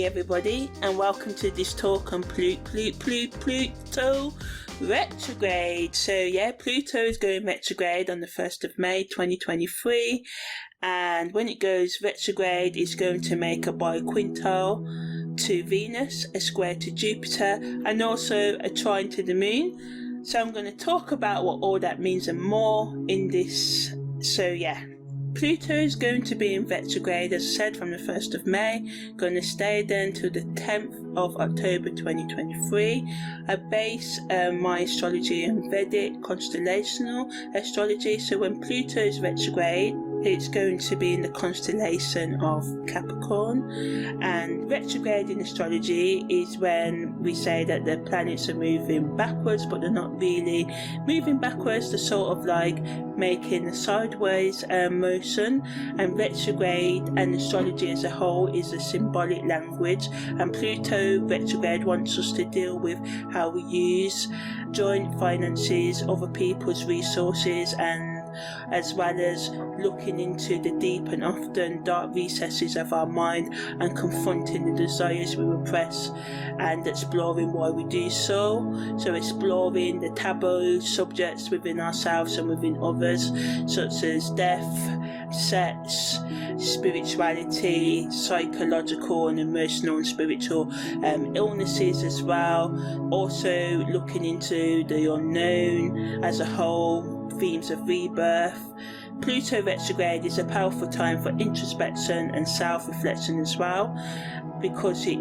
Hey everybody, and welcome to this talk on Pluto Retrograde. So yeah, Pluto is going retrograde on the 1st of May 2023, and when it goes retrograde, it's going to make a biquintile to Venus, a square to Jupiter, and also a trine to the Moon. So I'm going to talk about what all that means and more in this. So yeah, Pluto is going to be in retrograde, as I said, from the 1st of May, going to stay there until the 10th of October 2023. I base my astrology on Vedic constellational astrology, so when Pluto is retrograde, it's going to be in the constellation of Capricorn. And retrograde in astrology is when we say that the planets are moving backwards, but they're not really moving backwards. They're sort of like making a sideways motion. And retrograde and astrology as a whole is a symbolic language. And Pluto retrograde wants us to deal with how we use joint finances, other people's resources, and as well as looking into the deep and often dark recesses of our mind and confronting the desires we repress and exploring why we do so. So exploring the taboo subjects within ourselves and within others, such as death, sex, spirituality, psychological and emotional and spiritual illnesses as well. Also looking into the unknown as a whole, themes of rebirth. Pluto retrograde is a powerful time for introspection and self-reflection as well, because it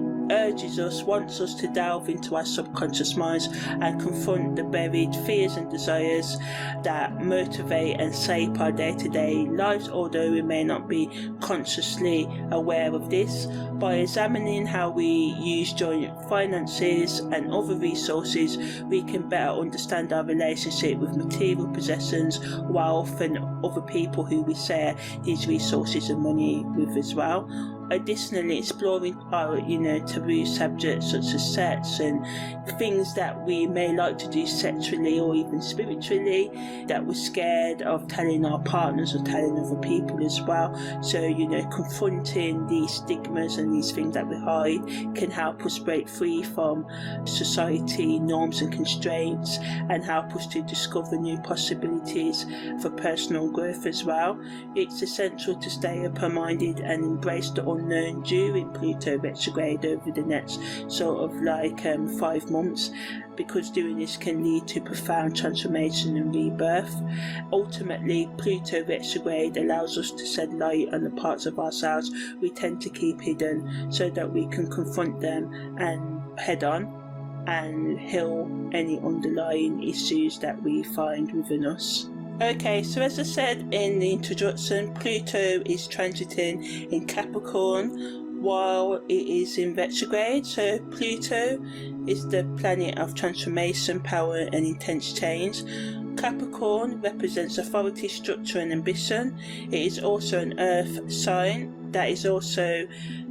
wants us to delve into our subconscious minds and confront the buried fears and desires that motivate and shape our day-to-day lives, although we may not be consciously aware of this. By examining how we use joint finances and other resources, we can better understand our relationship with material possessions, wealth, and other people who we share these resources and money with as well. Additionally, exploring our taboo subjects such as sex and things that we may like to do sexually or even spiritually that we're scared of telling our partners or telling other people as well. So confronting these stigmas and these things that we hide can help us break free from society norms and constraints, and help us to discover new possibilities for personal growth as well. It's essential to stay open-minded and embrace the unknown during Pluto retrograde over the next sort of 5 months, because doing this can lead to profound transformation and rebirth. Ultimately, Pluto retrograde allows us to shed light on the parts of ourselves we tend to keep hidden, so that we can confront them and head on and heal any underlying issues that we find within us. Okay, so as I said in the introduction, Pluto is transiting in Capricorn while it is in retrograde. So Pluto is the planet of transformation, power and intense change. Capricorn represents authority, structure and ambition. It is also an earth sign that is also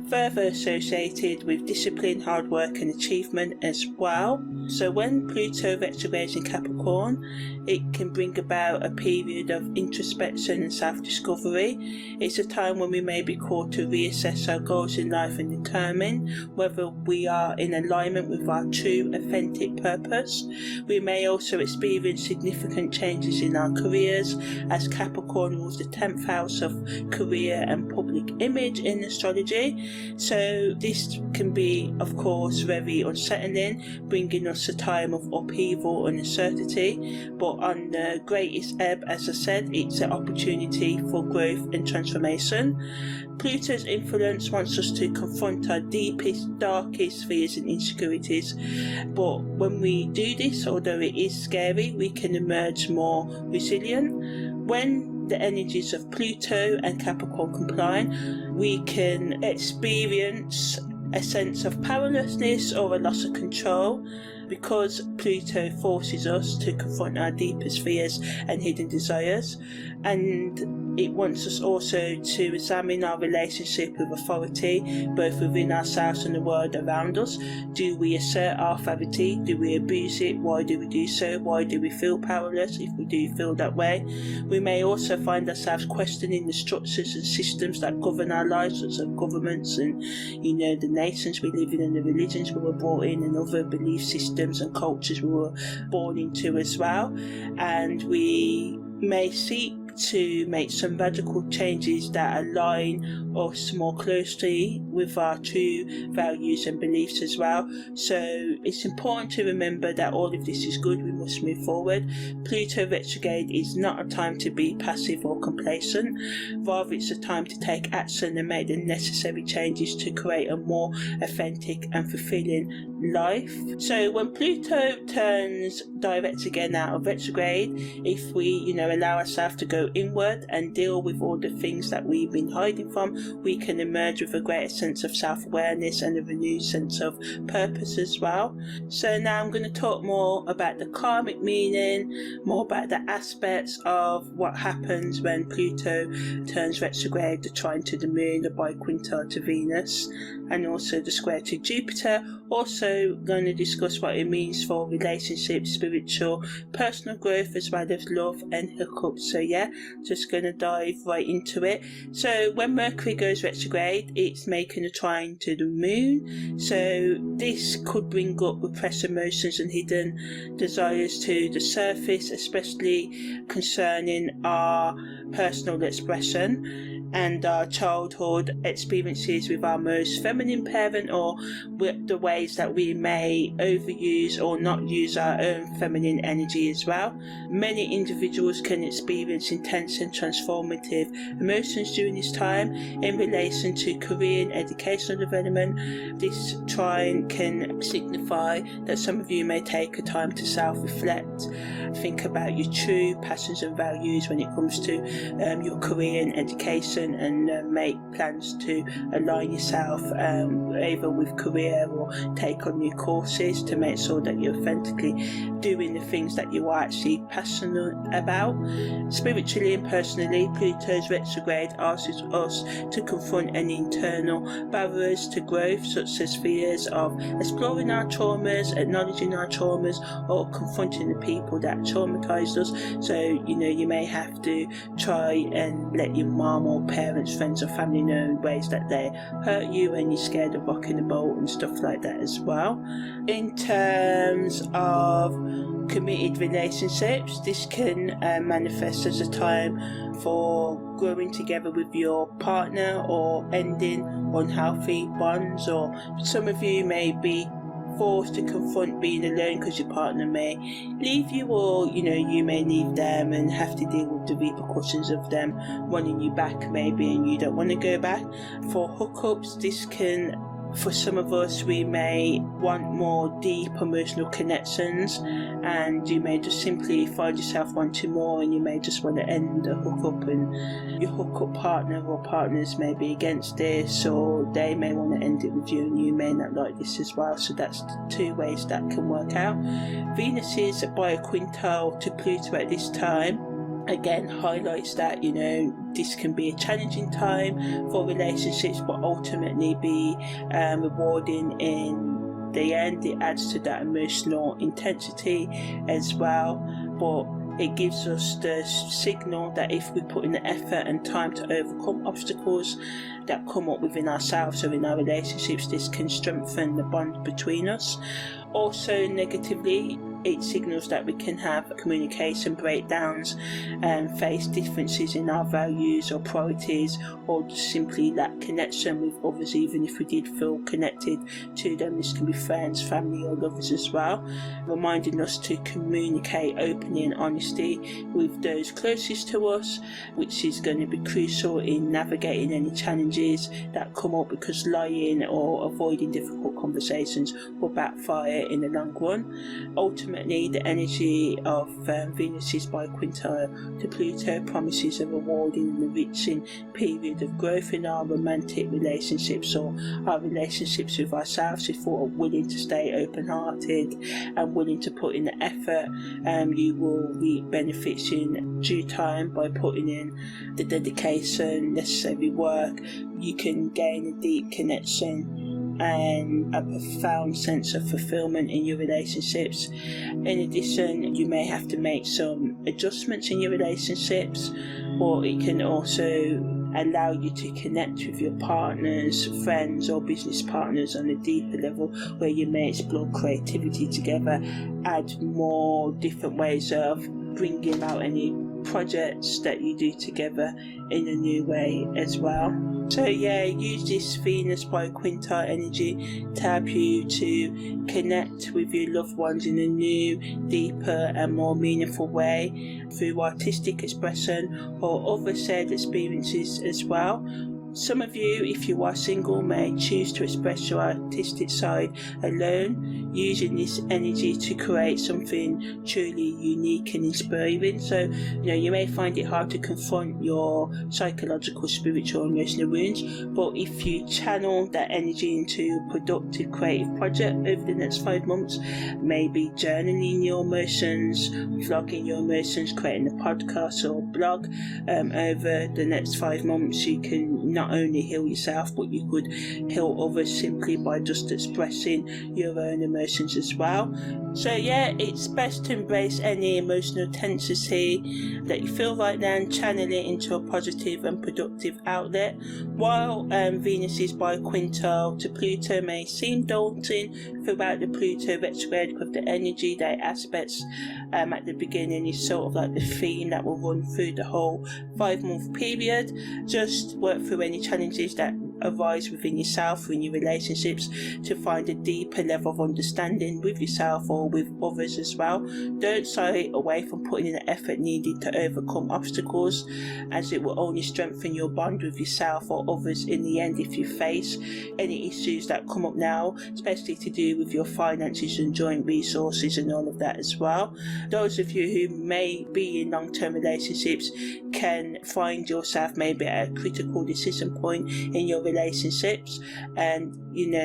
further associated with discipline, hard work and achievement as well. So when Pluto retrogrades in Capricorn, it can bring about a period of introspection and self-discovery. It's a time when we may be called to reassess our goals in life and determine whether we are in alignment with our true, authentic purpose. We may also experience significant changes in our careers, as Capricorn rules the 10th house of career and public image in astrology. So this can be, of course, very unsettling, bringing us a time of upheaval and uncertainty, but on the greatest ebb, as I said, it's an opportunity for growth and transformation. Pluto's influence wants us to confront our deepest, darkest fears and insecurities, but when we do this, although it is scary, we can emerge more resilient. When the energies of Pluto and Capricorn combine, we can experience a sense of powerlessness or a loss of control, because Pluto forces us to confront our deepest fears and hidden desires. And it wants us also to examine our relationship with authority, both within ourselves and the world around us. Do we assert our authority? Do we abuse it? Why do we do so? Why do we feel powerless if we do feel that way? We may also find ourselves questioning the structures and systems that govern our lives, such as governments and, the nations we live in and the religions we were brought in and other belief systems and cultures we were born into as well. And we may seek to make some radical changes that align us more closely with our true values and beliefs as well. So it's important to remember that all of this is good. We must move forward. Pluto retrograde is not a time to be passive or complacent. Rather, it's a time to take action and make the necessary changes to create a more authentic and fulfilling life. So when Pluto turns direct again out of retrograde, if we allow ourselves to go inward and deal with all the things that we've been hiding from, we can emerge with a greater sense of self-awareness and a renewed sense of purpose as well. So now I'm going to talk more about the karmic meaning, more about the aspects of what happens when Pluto turns retrograde, the trine to the moon, the biquintal to Venus, and also the square to Jupiter. Also going to discuss what it means for relationships, spiritual, personal growth, as well as love and hookups. So yeah, just going to dive right into it. So when Mercury goes retrograde, it's making a trine to the moon. So this could bring up repressed emotions and hidden desires to the surface, especially concerning our personal expression and our childhood experiences with our most feminine parent, or with the ways that we may overuse or not use our own feminine energy as well. Many individuals can experience intense and transformative emotions during this time in relation to career and educational development. This trine can signify that some of you may take a time to self-reflect, think about your true passions and values when it comes to your career and education, and make plans to align yourself either with career or take on new courses to make sure that you're authentically doing the things that you are actually passionate about. Spiritually and personally, Pluto's retrograde asks us to confront any internal barriers to growth, such as fears of exploring our traumas, acknowledging our traumas, or confronting the people that traumatized us. So you may have to try and let your mom or parents, friends or family know ways that they hurt you and you're scared of rocking the boat and stuff like that as well. In terms of committed relationships, this can manifest as a time for growing together with your partner or ending unhealthy bonds, or some of you may be forced to confront being alone because your partner may leave you, or you may leave them and have to deal with the repercussions of them wanting you back maybe, and you don't want to go back. For hookups, this can, for some of us, we may want more deep emotional connections, and you may just simply find yourself wanting more, and you may just want to end a hookup, and your hookup partner or partners may be against this, or they may want to end it with you and you may not like this as well. So that's the two ways that can work out. Venus is biquintal to Pluto at this time. Again, highlights that this can be a challenging time for relationships, but ultimately be rewarding in the end. It adds to that emotional intensity as well, but it gives us the signal that if we put in the effort and time to overcome obstacles that come up within ourselves or in our relationships, this can strengthen the bond between us. Also, negatively, it signals that we can have communication breakdowns and face differences in our values or priorities, or just simply lack connection with others, even if we did feel connected to them. This can be friends, family or lovers as well, reminding us to communicate openly and honestly with those closest to us, which is going to be crucial in navigating any challenges that come up, because lying or avoiding difficult conversations will backfire in the long run. Ultimately, ultimately, the energy of Venus's biquintile to Pluto promises a rewarding and enriching period of growth in our romantic relationships or our relationships with ourselves. If we're willing to stay open-hearted and willing to put in the effort, you will reap benefits in due time by putting in the dedication, necessary work. You can gain a deep connection and a profound sense of fulfillment in your relationships. In addition, you may have to make some adjustments in your relationships, or it can also allow you to connect with your partners, friends or business partners on a deeper level, where you may explore creativity together, add more different ways of bringing out any projects that you do together in a new way as well. So yeah, use this Venus biquintile energy to help you to connect with your loved ones in a new, deeper and more meaningful way through artistic expression or other shared experiences as well. Some of you, if you are single, may choose to express your artistic side alone, using this energy to create something truly unique and inspiring. So, you may find it hard to confront your psychological, spiritual, emotional wounds, but if you channel that energy into a productive, creative project over the next 5 months, maybe journaling your emotions, vlogging your emotions, creating a podcast or blog, over the next 5 months, you can not only heal yourself, but you could heal others simply by just expressing your own emotions as well. So yeah, it's best to embrace any emotional intensity that you feel right now and channel it into a positive and productive outlet. While Venus's biquintile to Pluto may seem daunting throughout the Pluto retrograde, because the energy that aspects at the beginning is sort of like the theme that will run through the whole 5-month period, just work through any challenges that arise within yourself or in your relationships to find a deeper level of understanding with yourself or with others as well. Don't shy away from putting in the effort needed to overcome obstacles, as it will only strengthen your bond with yourself or others in the end. If you face any issues that come up now, especially to do with your finances and joint resources and all of that as well, those of you who may be in long-term relationships can find yourself maybe at a critical decision point in your relationships, and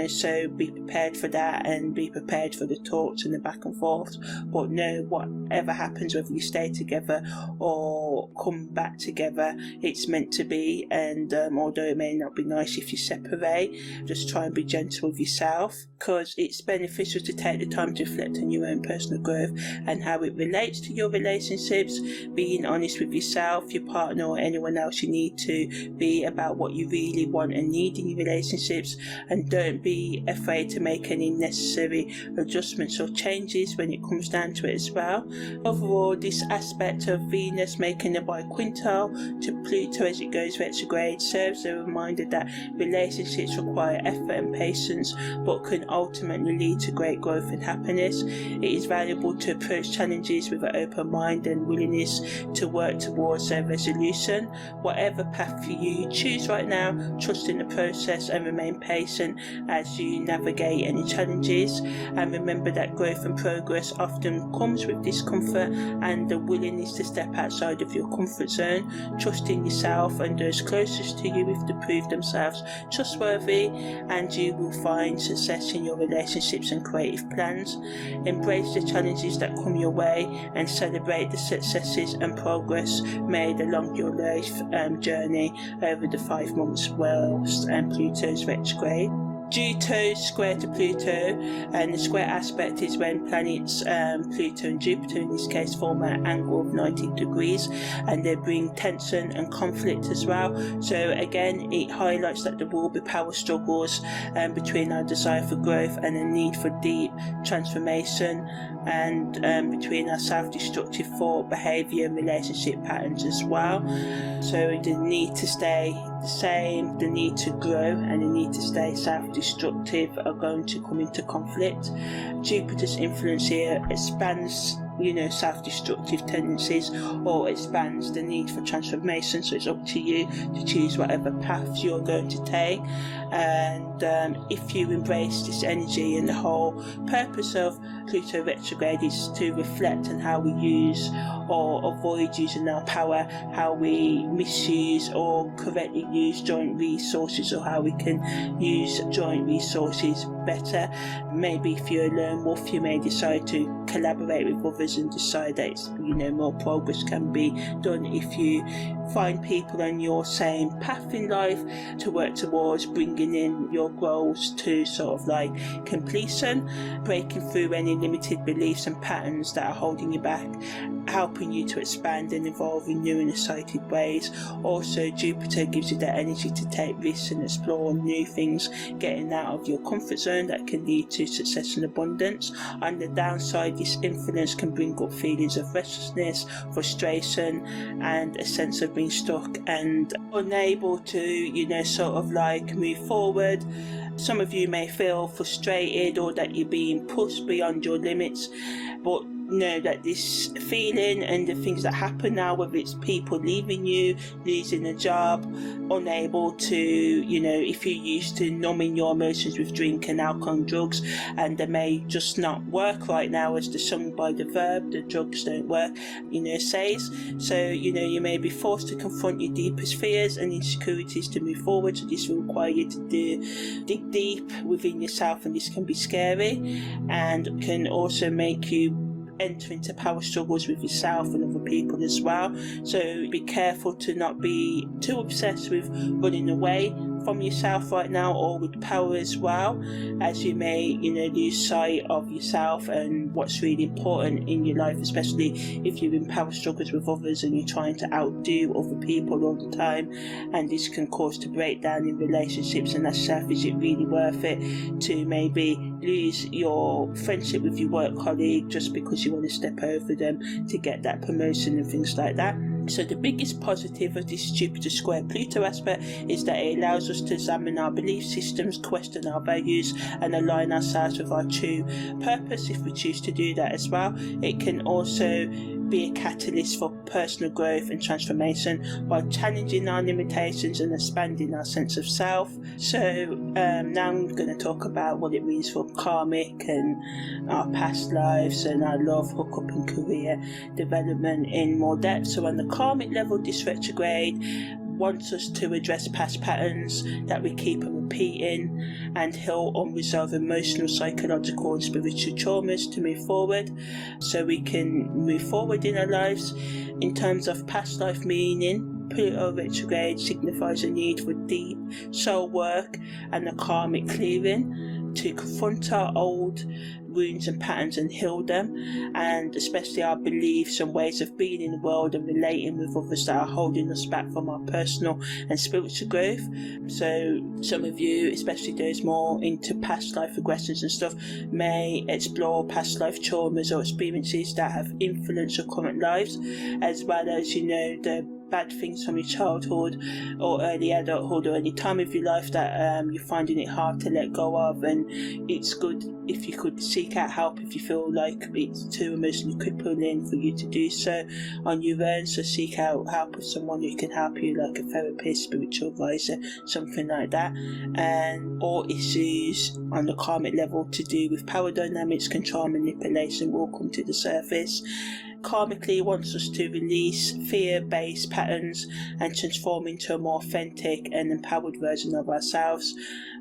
so be prepared for that and be prepared for the talks and the back and forth. But know, whatever happens, whether you stay together or come back together, it's meant to be. And although it may not be nice if you separate, just try and be gentle with yourself, because it's beneficial to take the time to reflect on your own personal growth and how it relates to your relationships. Being honest with yourself, your partner or anyone else you need to be about what you really want and need in your relationships, and don't be afraid to make any necessary adjustments or changes when it comes down to it as well. Overall, this aspect of Venus making a biquintile to Pluto as it goes retrograde serves a reminder that relationships require effort and patience, but can ultimately lead to great growth and happiness. It is valuable to approach challenges with an open mind and willingness to work towards their resolution. Whatever path you choose right now, trust in the process and remain patient as you navigate any challenges, and remember that growth and progress often comes with discomfort and the willingness to step outside of your comfort zone. Trust in yourself and those closest to you to prove themselves trustworthy, and you will find success in your relationships and creative plans. Embrace the challenges that come your way and celebrate the successes and progress made along your life journey over the 5 months whilst Pluto's retrograde. Due to square to Pluto, and the square aspect is when planets Pluto and Jupiter in this case form an angle of 90 degrees, and they bring tension and conflict as well. So again, it highlights that there will be power struggles between our desire for growth and a need for deep transformation, and between our self-destructive thought, behaviour and relationship patterns as well. So the need to stay the same, the need to grow and the need to stay self-destructive are going to come into conflict. Jupiter's influence here expands self-destructive tendencies, or expands the need for transformation. So it's up to you to choose whatever path you're going to take. And if you embrace this energy, and the whole purpose of Pluto retrograde is to reflect on how we use or avoid using our power, how we misuse or correctly use joint resources, or how we can use joint resources better. Maybe if you're a lone wolf, you may decide to collaborate with others and decide that more progress can be done if you find people on your same path in life to work towards bringing in your goals to sort of like completion, breaking through any limited beliefs and patterns that are holding you back, helping you to expand and evolve in new and exciting ways. Also, Jupiter gives you that energy to take risks and explore new things, getting out of your comfort zone that can lead to success and abundance. On the downside, this influence can bring up feelings of restlessness, frustration, and a sense of being stuck and unable to, sort of like move forward. Some of you may feel frustrated or that you're being pushed beyond your limits, but know that this feeling and the things that happen now, whether it's people leaving you, losing a job, unable to, if you're used to numbing your emotions with drink and alcohol and drugs, and they may just not work right now, as the song by The Verb, the drugs don't work, says. So, you may be forced to confront your deepest fears and insecurities to move forward. So this will require you to dig deep within yourself, and this can be scary and can also make you enter into power struggles with yourself and other people as well. So be careful to not be too obsessed with running away from yourself right now, or with power as well, as you may lose sight of yourself and what's really important in your life, especially if you're in power struggles with others and you're trying to outdo other people all the time. And this can cause to break down in relationships and ask yourself, is it really worth it to maybe lose your friendship with your work colleague just because you want to step over them to get that promotion and things like that. So the biggest positive of this Jupiter square Pluto aspect is that it allows us to examine our belief systems, question our values, and align ourselves with our true purpose if we choose to do that as well. It can also be a catalyst for personal growth and transformation by challenging our limitations and expanding our sense of self. So now I'm going to talk about what it means for karmic and our past lives and our love, hookup and career development in more depth. So on the karmic level, this retrograde wants us to address past patterns that we keep on repeating and heal unresolved emotional, psychological and spiritual traumas to move forward, so we can move forward in our lives. In terms of past life meaning, Pluto retrograde signifies a need for deep soul work and a karmic clearing to confront our old wounds and patterns and heal them, and especially our beliefs and ways of being in the world and relating with others that are holding us back from our personal and spiritual growth. So some of you, especially those more into past life regressions and stuff, may explore past life traumas or experiences that have influenced your current lives, as well as the bad things from your childhood or early adulthood, or any time of your life that you're finding it hard to let go of. And it's good if you could seek out help if you feel like it's too emotionally crippling for you to do so on your own. So seek out help with someone who can help you, like a therapist, spiritual advisor, something like that. And all issues on the karmic level to do with power dynamics, control, manipulation will come to the surface. Karmically wants us to release fear-based patterns and transform into a more authentic and empowered version of ourselves,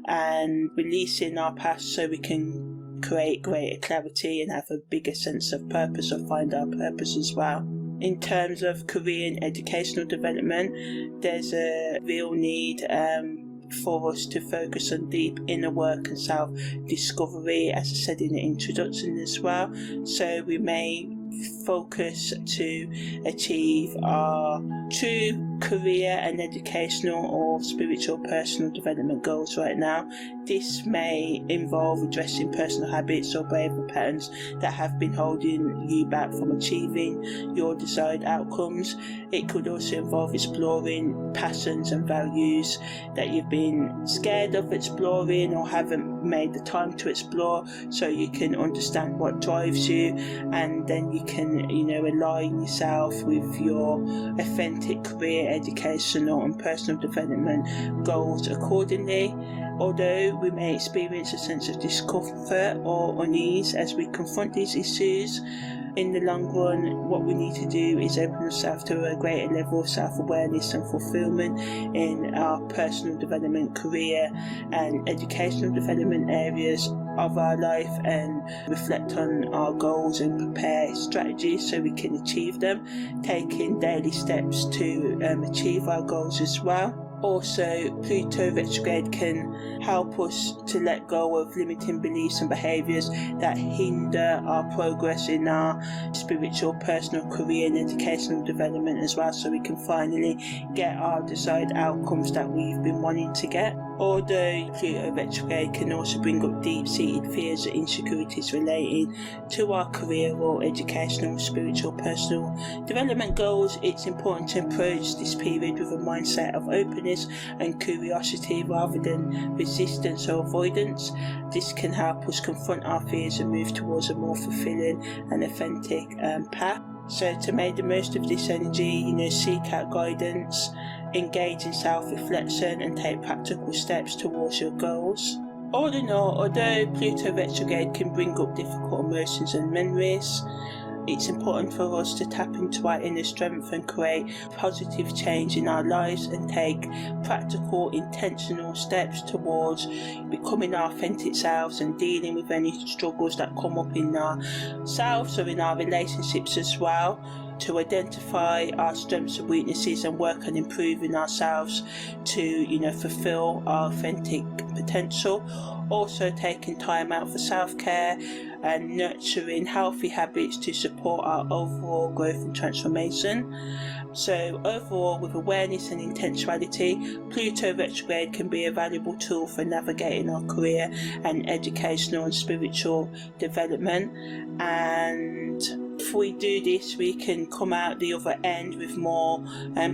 and releasing our past so we can create greater clarity and have a bigger sense of purpose, or find our purpose as well. In terms of career and educational development, there's a real need for us to focus on deep inner work and self-discovery, as I said in the introduction as well. So we may focus to achieve our true career and educational or spiritual personal development goals right now. This may involve addressing personal habits or behavioural patterns that have been holding you back from achieving your desired outcomes. It could also involve exploring passions and values that you've been scared of exploring or haven't made the time to explore, so you can understand what drives you, and then you can, align yourself with your authentic career, educational and personal development goals accordingly. Although we may experience a sense of discomfort or unease as we confront these issues, in the long run, what we need to do is open ourselves to a greater level of self-awareness and fulfillment in our personal development, career and educational development areas of our life, and reflect on our goals and prepare strategies so we can achieve them, taking daily steps to achieve our goals as well. Also, Pluto retrograde can help us to let go of limiting beliefs and behaviours that hinder our progress in our spiritual, personal, career and educational development as well, so we can finally get our desired outcomes that we've been wanting to get. Although Pluto retrograde can also bring up deep-seated fears and insecurities relating to our career or educational, spiritual, personal development goals, it's important to approach this period with a mindset of openness and curiosity rather than resistance or avoidance. This can help us confront our fears and move towards a more fulfilling and authentic path. So to make the most of this energy, seek out guidance, engage in self-reflection and take practical steps towards your goals. All in all, although Pluto retrograde can bring up difficult emotions and memories, it's important for us to tap into our inner strength and create positive change in our lives and take practical, intentional steps towards becoming our authentic selves and dealing with any struggles that come up in ourselves or in our relationships as well, to identify our strengths and weaknesses and work on improving ourselves to, fulfill our authentic potential. Also taking time out for self-care and nurturing healthy habits to support our overall growth and transformation. So overall, with awareness and intentionality, Pluto retrograde can be a valuable tool for navigating our career and educational and spiritual development. And if we do this, we can come out the other end with more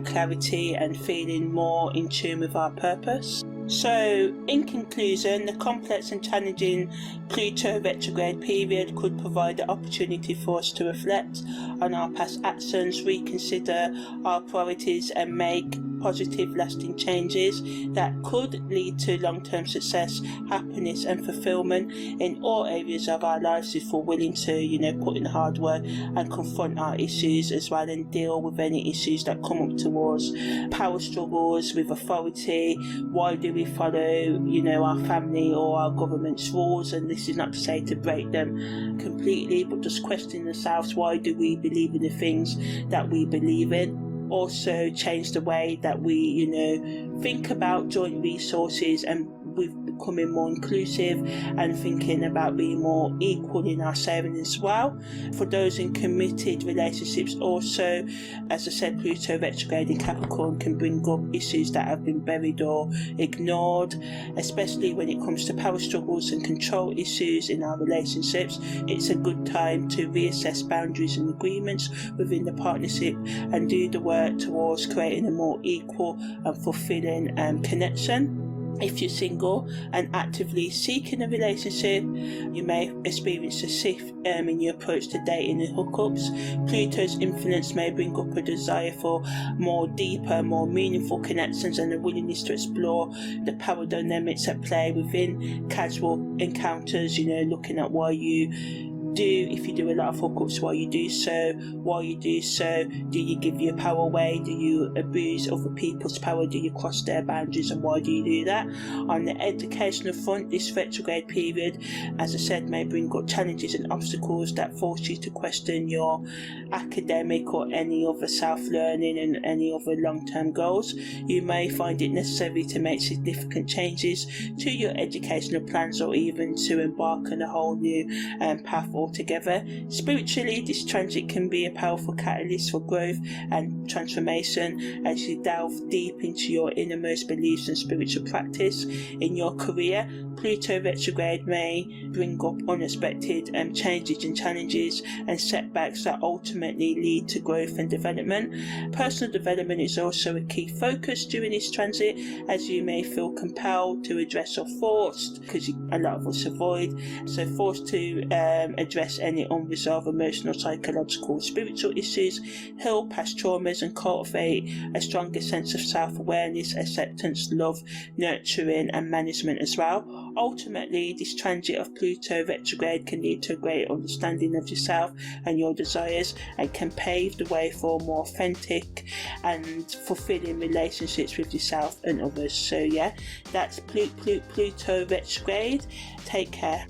clarity and feeling more in tune with our purpose. So, in conclusion, the complex and challenging Pluto retrograde period could provide the opportunity for us to reflect on our past actions, reconsider our priorities and make positive lasting changes that could lead to long-term success, happiness and fulfillment in all areas of our lives if we're willing to, put in hard work and confront our issues as well, and deal with any issues that come up towards power struggles with authority. Why do we follow, our family or our government's rules? And this is not to say to break them completely, but just question ourselves, why do we believe in the things that we believe in? Also change the way that we, think about joint resources, and with becoming more inclusive and thinking about being more equal in our sharing as well. For those in committed relationships also, as I said, Pluto retrograde in Capricorn can bring up issues that have been buried or ignored, especially when it comes to power struggles and control issues in our relationships. It's a good time to reassess boundaries and agreements within the partnership and do the work towards creating a more equal and fulfilling connection. If you're single and actively seeking a relationship, you may experience a shift in your approach to dating and hookups. Pluto's influence may bring up a desire for more deeper, more meaningful connections and a willingness to explore the power dynamics at play within casual encounters, looking at why you do, if you do a lot of hookups, why you do so, do you give your power away, do you abuse other people's power, do you cross their boundaries, and why do you do that? On the educational front, this retrograde period, as I said, may bring up challenges and obstacles that force you to question your academic or any other self-learning and any other long-term goals. You may find it necessary to make significant changes to your educational plans, or even to embark on a whole new path altogether. Spiritually, this transit can be a powerful catalyst for growth and transformation as you delve deep into your innermost beliefs and spiritual practice. In your career, Pluto retrograde may bring up unexpected changes and challenges and setbacks that ultimately lead to growth and development. Personal development is also a key focus during this transit, as you may feel compelled to address or forced, because a lot of us avoid, so forced to address any unresolved emotional, psychological, spiritual issues, heal past traumas, and cultivate a stronger sense of self-awareness, acceptance, love, nurturing, and management as well. Ultimately, this transit of Pluto retrograde can lead to a great understanding of yourself and your desires, and can pave the way for more authentic and fulfilling relationships with yourself and others. So yeah, that's Pluto retrograde. Take care.